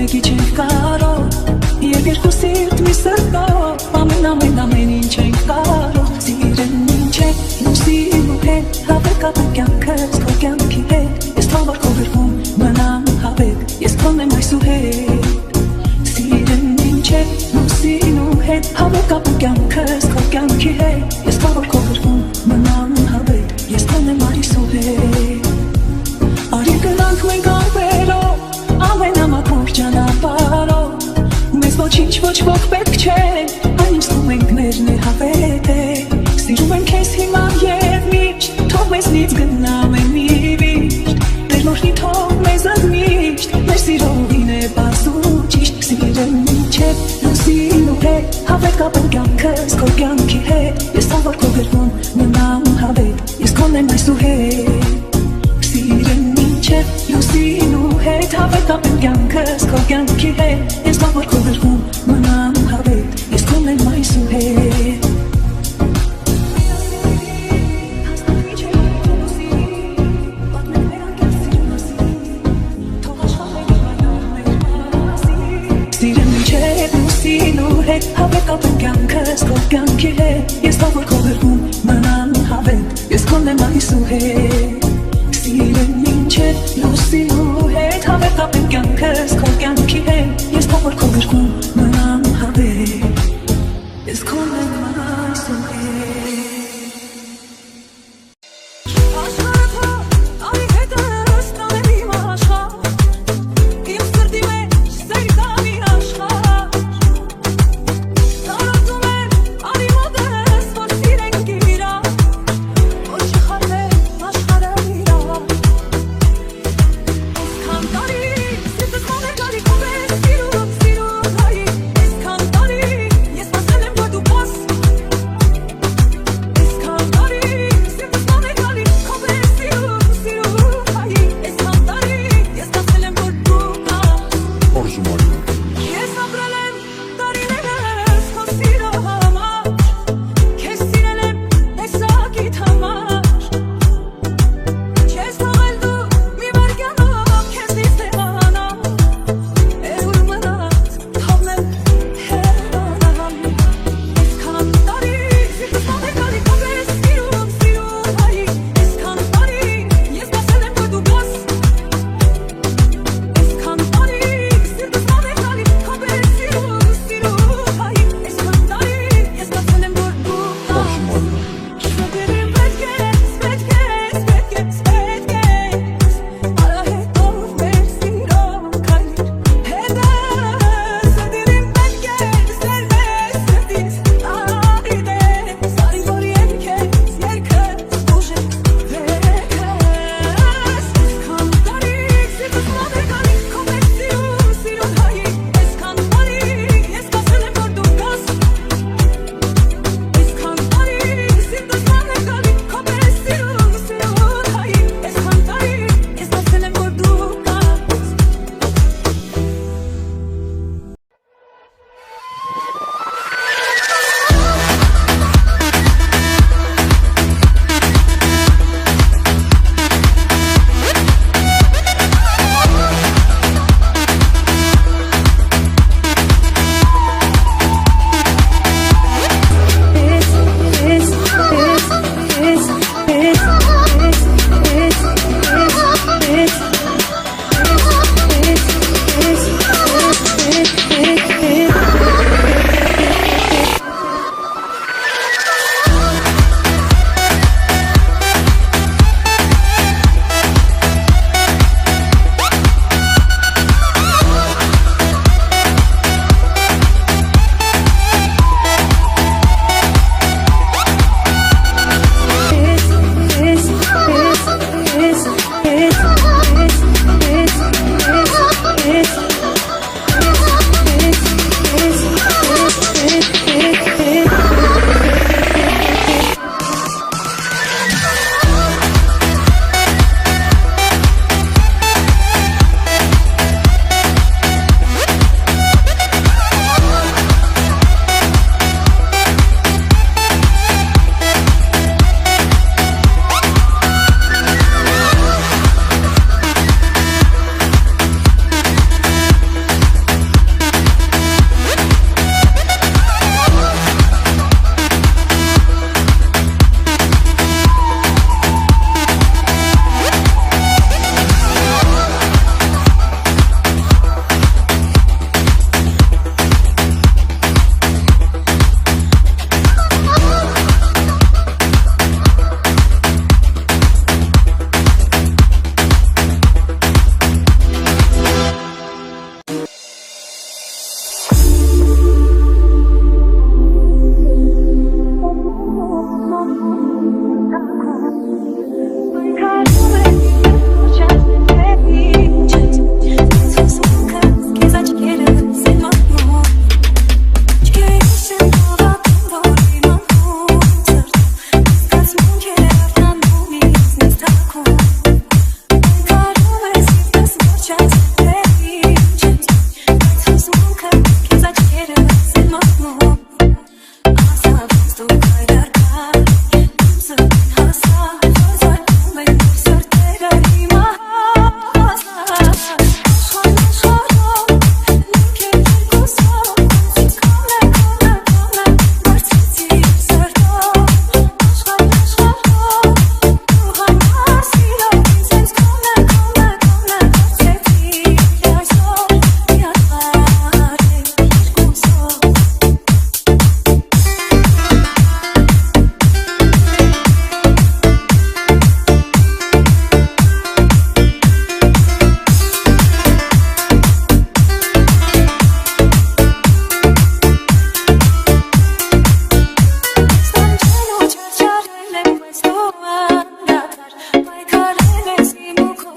մեկի չենք կարող, երբ երկու սիրտ մի սրտով, ամեն ինչ ենք կարող, սիրել ինչ է, սիրում հետ, հավեք ապր կյանքս քո կյանքի հետ, ես թող որ քո գրկում մնամ հավեք, ես քոնն եմ այս ու հետ, սիրել ինչ է, սիրում հետ, հավեք ապր կյանքս քո կյանքի հետ, ես թող որ քո գրկում մնամ հավեք, ես քոնն եմ այս ու հետ, արի գնանք մենք ամբերով, ամենամաքուր ճանապարհով, մեզ ոչինչ ոչ ոք պետք չէ, այն ինչ զգում ենք մերն է հավետ է, սիրում ենք քեզ հիմա և միշտ, թող մեզնից գնամ է մի վիշտ, մեր մորհի թող մեզ ընդմիշտ, մեր սիրողին է բաց ու ճիշտ, սիրել ինչ է, նու սիրում հետ, հավեք ապր կյանքս քո կյանքի հետ, ես թող որ քո գրկում մնամ հավետ, ես քոնն եմ այս ու հետ, սիրել ինչ է, նու սիրում հետ, հավեք ապր կյանքս քո կյանքի հետ, ես թող որ քո գրկում մնամ հավետ, ես քոնն եմ այս ու հետ, հավեք ապր կյանքս քո կյանքի հետ, ես թող որ քո գրկում մնամ հավետ, ես քոնն եմ այս ու հետ, սիրել ինչ է, լուսի ու հետ, հավեք ապր կյանքս քո կյանքի հետ, ես թող որ քո գրկում մնամ հավետ, ես քոնն եմ այս ու հետ.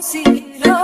siro